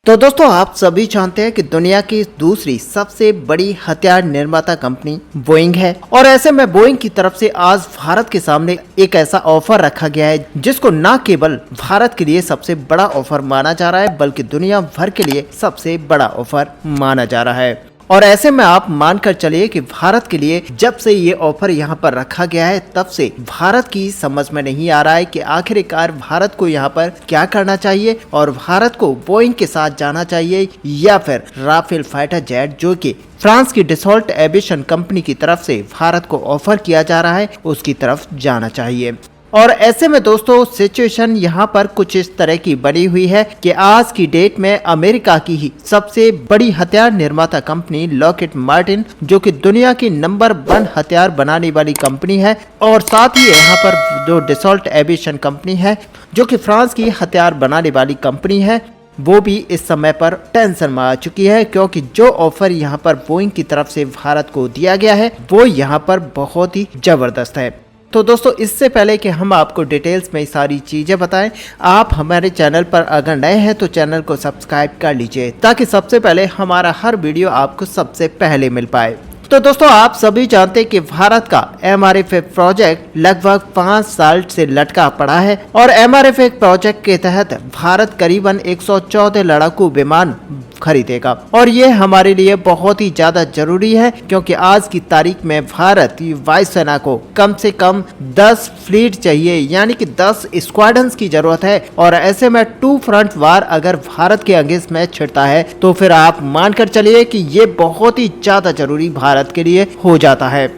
तो दोस्तों आप सभी जानते हैं कि दुनिया की दूसरी सबसे बड़ी हथियार निर्माता कंपनी बोइंग है और ऐसे में बोइंग की तरफ से आज भारत के सामने एक ऐसा ऑफर रखा गया है जिसको न केवल भारत के लिए सबसे बड़ा ऑफर माना जा रहा है बल्कि दुनिया भर के लिए सबसे बड़ा ऑफर माना जा रहा है। और ऐसे में आप मानकर चलिए कि भारत के लिए जब से ये ऑफर यहाँ पर रखा गया है तब से भारत की समझ में नहीं आ रहा है कि आखिरकार भारत को यहाँ पर क्या करना चाहिए और भारत को बोइंग के साथ जाना चाहिए या फिर राफेल फाइटर जेट जो कि फ्रांस की डसॉल्ट एविएशन कंपनी की तरफ से भारत को ऑफर किया जा रहा है उसकी तरफ जाना चाहिए। और ऐसे में दोस्तों सिचुएशन यहाँ पर कुछ इस तरह की बनी हुई है कि आज की डेट में अमेरिका की ही सबसे बड़ी हथियार निर्माता कंपनी लॉकहीड मार्टिन जो कि दुनिया की नंबर 1 हथियार बनाने वाली कंपनी है और साथ ही यहाँ पर जो डसॉल्ट एविएशन कंपनी है जो कि फ्रांस की हथियार बनाने वाली कंपनी है वो भी इस समय पर टेंशन में आ चुकी है क्योंकि जो ऑफर यहाँ पर बोइंग की तरफ से भारत को दिया गया है वो यहाँ पर बहुत ही जबरदस्त है। तो दोस्तों इससे पहले कि हम आपको डिटेल्स में सारी चीज़ें बताएं, आप हमारे चैनल पर अगर नए हैं तो चैनल को सब्सक्राइब कर लीजिए ताकि सबसे पहले हमारा हर वीडियो आपको सबसे पहले मिल पाए। तो दोस्तों आप सभी जानते हैं कि भारत का MRF प्रोजेक्ट लगभग 5 साल से लटका पड़ा है और MRF प्रोजेक्ट के तहत भारत करीबन 114 लड़ाकू विमान खरीदेगा और ये हमारे लिए बहुत ही ज्यादा जरूरी है क्योंकि आज की तारीख में भारत वायुसेना को कम से कम 10 फ्लीट चाहिए यानी कि 10 स्क्वाड्रंस की जरूरत है और ऐसे में 2 फ्रंट वार अगर भारत के अगेंस्ट में छिड़ता है तो फिर आप मानकर चलिए कि ये बहुत ही ज्यादा जरूरी भारत के लिए हो जाता है।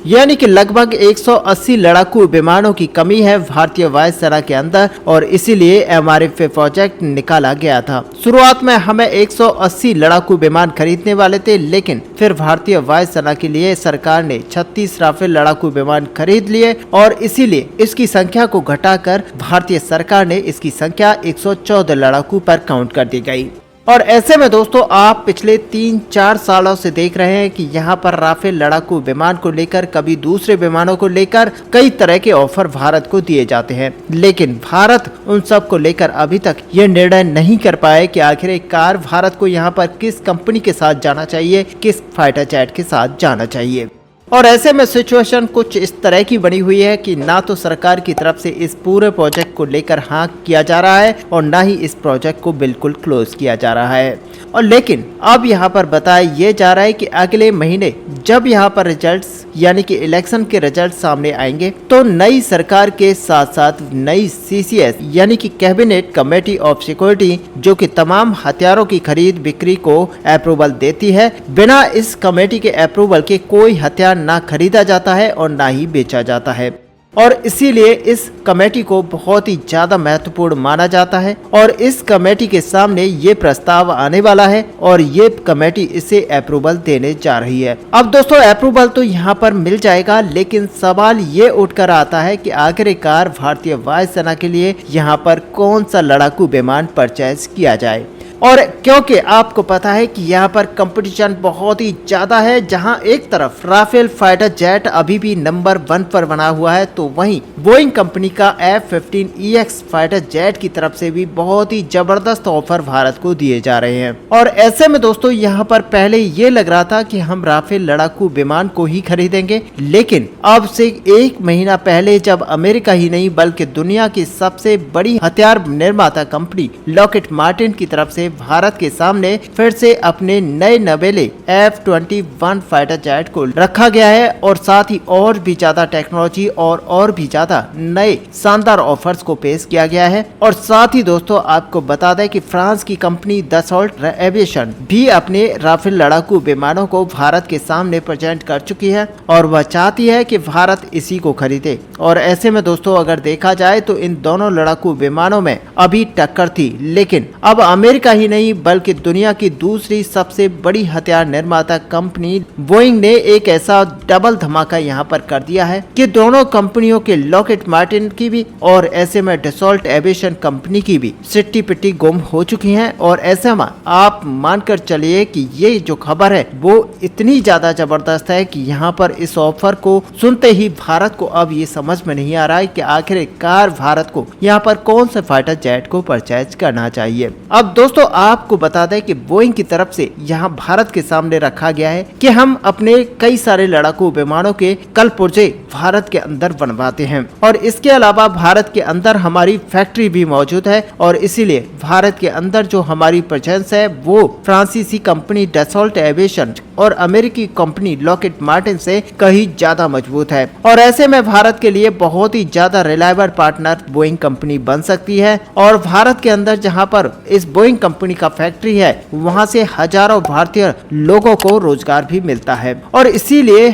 यानी कि लगभग 180 लड़ाकू विमानों की कमी है भारतीय वायुसेना के अंदर और इसीलिए MRF प्रोजेक्ट निकाला गया था। शुरुआत में हमें 180 लड़ाकू विमान खरीदने वाले थे लेकिन फिर भारतीय वायुसेना के लिए सरकार ने 36 राफेल लड़ाकू विमान खरीद लिए और इसीलिए इसकी संख्या को घटाकर भारतीय सरकार ने इसकी संख्या 114 लड़ाकू पर काउंट कर दी गई। और ऐसे में दोस्तों आप पिछले 3-4 सालों से देख रहे हैं कि यहाँ पर राफेल लड़ाकू विमान को लेकर कभी दूसरे विमानों को लेकर कई तरह के ऑफर भारत को दिए जाते हैं लेकिन भारत उन सब को लेकर अभी तक ये निर्णय नहीं कर पाए कि आखिरकार भारत को यहाँ पर किस कंपनी के साथ जाना चाहिए, किस फाइटर जेट के साथ जाना चाहिए। और ऐसे में सिचुएशन कुछ इस तरह की बनी हुई है कि ना तो सरकार की तरफ से इस पूरे प्रोजेक्ट को लेकर हाँ किया जा रहा है और ना ही इस प्रोजेक्ट को बिल्कुल क्लोज किया जा रहा है। और लेकिन अब यहाँ पर बताया ये जा रहा है कि अगले महीने जब यहाँ पर रिजल्ट्स यानी कि इलेक्शन के रिजल्ट सामने आएंगे तो नई सरकार के साथ साथ नई CCS यानी कि कैबिनेट कमेटी ऑफ सिक्योरिटी जो कि तमाम हथियारों की खरीद बिक्री को अप्रूवल देती है, बिना इस कमेटी के अप्रूवल के कोई हथियार ना खरीदा जाता है और ना ही बेचा जाता है और इसीलिए इस कमेटी को बहुत ही ज्यादा महत्वपूर्ण माना जाता है और इस कमेटी के सामने ये प्रस्ताव आने वाला है और ये कमेटी इसे अप्रूवल देने जा रही है। अब दोस्तों अप्रूवल तो यहाँ पर मिल जाएगा लेकिन सवाल ये उठकर आता है कि आखिरकार भारतीय वायुसेना के लिए यहाँ पर कौन सा लड़ाकू विमान परचेज किया जाए। और क्योंकि आपको पता है कि यहाँ पर कंपटीशन बहुत ही ज्यादा है, जहाँ एक तरफ राफेल फाइटर जेट अभी भी नंबर 1 पर बना हुआ है तो वहीं बोइंग कंपनी का F-15EX फाइटर जेट की तरफ से भी बहुत ही जबरदस्त ऑफर भारत को दिए जा रहे हैं। और ऐसे में दोस्तों यहाँ पर पहले ये लग रहा था कि हम राफेल लड़ाकू विमान को ही खरीदेंगे लेकिन अब से 1 महीना पहले जब अमेरिका ही नहीं बल्कि दुनिया की सबसे बड़ी हथियार निर्माता कंपनी लॉकहीड मार्टिन की तरफ से भारत के सामने फिर से अपने नए नवेले F-21 फाइटर जेट को रखा गया है और साथ ही और भी ज्यादा टेक्नोलॉजी और भी ज्यादा नए शानदार ऑफर्स को पेश किया गया है। और साथ ही दोस्तों आपको बता दें कि फ्रांस की कंपनी डसॉल्ट एविएशन भी अपने राफेल लड़ाकू विमानों को भारत के सामने प्रेजेंट कर चुकी है और वह चाहती है कि भारत इसी को खरीदे। और ऐसे में दोस्तों अगर देखा जाए तो इन दोनों लड़ाकू विमानों में अभी टक्कर थी लेकिन अब अमेरिका ही नहीं बल्कि दुनिया की दूसरी सबसे बड़ी हथियार निर्माता कंपनी बोइंग ने एक ऐसा डबल धमाका यहाँ पर कर दिया है कि दोनों कंपनियों के लॉकहीड मार्टिन की भी और ऐसे में डसॉल्ट एविएशन कंपनी की भी सिट्टी पिट्टी गुम हो चुकी हैं। और ऐसे में आप मानकर चलिए कि ये जो खबर है वो इतनी ज्यादा जबरदस्त है कि यहाँ पर इस ऑफर को सुनते ही भारत को अब ये समझ में नहीं आ रहा है कि आखिरकार भारत को यहाँ पर कौन से फाइटर जेट को परचेज करना चाहिए। अब दोस्तों आपको बता दें कि बोइंग की तरफ से यहाँ भारत के सामने रखा गया है कि हम अपने कई सारे लड़ाकू विमानों के कल पुर्जे भारत के अंदर बनवाते हैं और इसके अलावा भारत के अंदर हमारी फैक्ट्री भी मौजूद है और इसीलिए भारत के अंदर जो हमारी प्रेजेंस है वो फ्रांसीसी कंपनी डसॉल्ट एविएशन और अमेरिकी कंपनी लॉकहीड मार्टिन से कहीं ज्यादा मजबूत है और ऐसे में भारत के लिए बहुत ही ज्यादा रिलायबल पार्टनर बोइंग कंपनी बन सकती है। और भारत के अंदर जहां पर इस बोइंग कंपनी का फैक्ट्री है वहां से हजारों भारतीय लोगों को रोजगार भी मिलता है और इसीलिए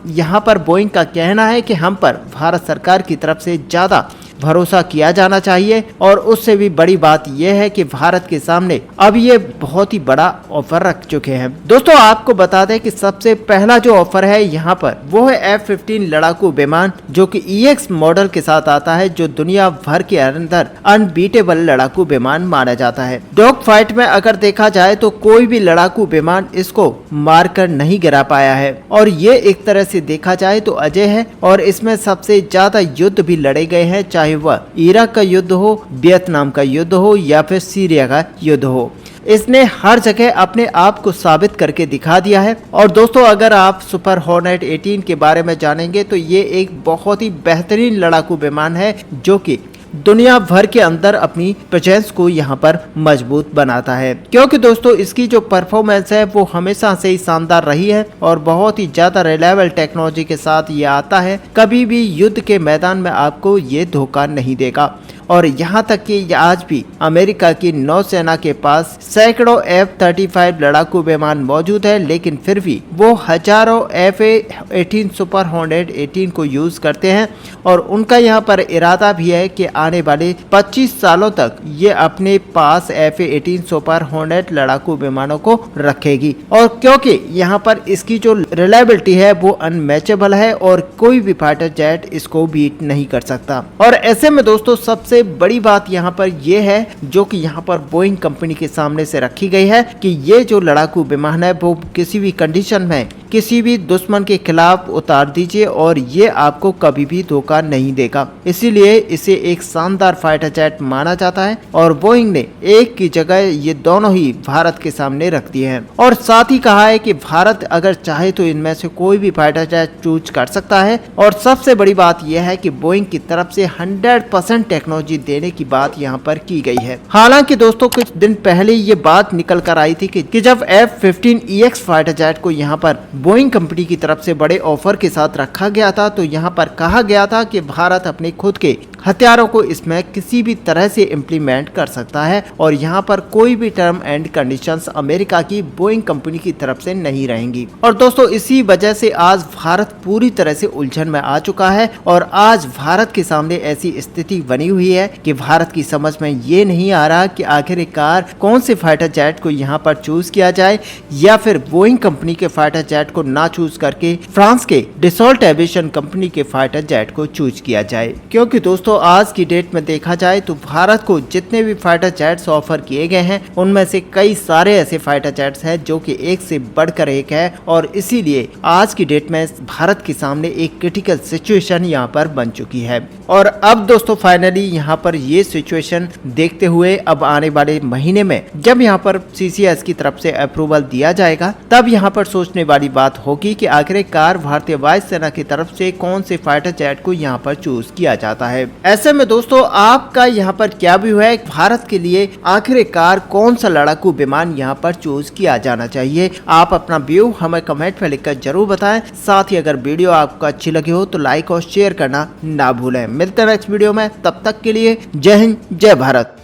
यहाँ पर बोइंग का कहना है कि हम पर भारत सरकार की तरफ से ज्यादा भरोसा किया जाना चाहिए। और उससे भी बड़ी बात यह है कि भारत के सामने अब ये बहुत ही बड़ा ऑफर रख चुके हैं। दोस्तों आपको बता दें कि सबसे पहला जो ऑफर है यहाँ पर वो है F-15 लड़ाकू विमान जो कि EX मॉडल के साथ आता है, जो दुनिया भर के अंदर अनबीटेबल लड़ाकू विमान माना जाता है। डॉग फाइट में अगर देखा जाए तो कोई भी लड़ाकू विमान इसको मारकर नहीं गिरा पाया है और ये एक तरह से देखा जाए तो अजय है और इसमें सबसे ज्यादा युद्ध भी लड़े गए हैं, चाहे वह इराक का युद्ध हो, वियतनाम का युद्ध हो या फिर सीरिया का युद्ध हो। इसने हर जगह अपने आप को साबित करके दिखा दिया है। और दोस्तों अगर आप सुपर हॉर्नेट 18 के बारे में जानेंगे तो ये एक बहुत ही बेहतरीन लड़ाकू विमान है जो कि दुनिया भर के अंदर अपनी प्रेजेंस को यहाँ पर मजबूत बनाता है, क्योंकि दोस्तों इसकी जो परफॉर्मेंस है वो हमेशा से ही शानदार रही है और बहुत ही ज्यादा रिलायबल टेक्नोलॉजी के साथ ये आता है। कभी भी युद्ध के मैदान में आपको ये धोखा नहीं देगा और यहाँ तक कि आज भी अमेरिका की नौसेना के पास सैकड़ों F-35 लड़ाकू विमान मौजूद है, लेकिन फिर भी वो हजारों F-18 सुपर हॉर्नेट 18 को यूज करते हैं और उनका यहाँ पर इरादा भी है कि आने वाले 25 सालों तक ये अपने पास F-18 सुपर हॉर्नेट लड़ाकू विमानों को रखेगी। और क्योंकि यहाँ पर इसकी जो रिलायबिलिटी है वो अनमैचेबल है और कोई भी फाइटर जेट इसको बीट नहीं कर सकता। और ऐसे में दोस्तों सबसे बड़ी बात यहाँ पर यह है जो कि यहाँ पर बोइंग कंपनी के सामने से रखी गई है कि ये जो लड़ाकू विमान है वो किसी भी कंडीशन में किसी भी दुश्मन के खिलाफ उतार दीजिए और ये आपको कभी भी धोखा नहीं देगा। इसीलिए इसे एक शानदार फाइटर जेट माना जाता है और बोइंग ने एक की जगह ये दोनों ही भारत के सामने रख दिए हैं और साथ ही कहा है कि भारत अगर चाहे तो इनमें से कोई भी फाइटर जेट चूज कर सकता है। और सबसे बड़ी बात यह है कि बोइंग की तरफ से 100% टेक्नोलॉजी देने की बात यहाँ पर की गई है। हालांकि दोस्तों कुछ दिन पहले ये बात निकल कर आई थी कि जब F-15EX फाइटर जेट को यहाँ पर बोइंग कंपनी की तरफ से बड़े ऑफर के साथ रखा गया था तो यहाँ पर कहा गया था कि भारत अपने खुद के हथियारों को इसमें किसी भी तरह से इम्प्लीमेंट कर सकता है और यहाँ पर कोई भी टर्म एंड कंडीशंस अमेरिका की बोइंग कंपनी की तरफ से नहीं रहेंगी। और दोस्तों इसी वजह से आज भारत पूरी तरह से उलझन में आ चुका है और आज भारत के सामने ऐसी स्थिति बनी हुई है कि भारत की समझ में ये नहीं आ रहा कि आखिरकार कौन से फाइटर जेट को यहाँ पर चूज किया जाए या फिर बोइंग कंपनी के फाइटर जेट को ना चूज करके फ्रांस के डसॉल्ट एविएशन कंपनी के फाइटर जेट को चूज किया जाए। क्योंकि दोस्तों आज की डेट में देखा जाए तो भारत को जितने भी फाइटर जेट्स ऑफर किए गए हैं उनमें से कई सारे ऐसे फाइटर जेट्स हैं जो कि एक से बढ़कर एक है और इसीलिए आज की डेट में भारत के सामने एक क्रिटिकल सिचुएशन यहाँ पर बन चुकी है। और अब दोस्तों फाइनली यहाँ पर ये सिचुएशन देखते हुए अब आने वाले महीने में जब यहाँ पर CCS की तरफ से अप्रूवल दिया जाएगा तब यहाँ पर सोचने वाली बात होगी कि आखिरकार भारतीय वायुसेना की तरफ से कौन से फाइटर जेट को यहाँ पर चूज किया जाता है। ऐसे में दोस्तों आपका यहाँ पर क्या व्यू है, भारत के लिए आखिरकार कौन सा लड़ाकू विमान यहाँ पर चूज किया जाना चाहिए? आप अपना व्यू हमें कमेंट में लिखकर जरूर बताएं। साथ ही अगर वीडियो आपको अच्छी लगी हो तो लाइक और शेयर करना ना भूलें। मिलते हैं नेक्स्ट वीडियो में, तब तक के लिए जय हिंद जय भारत।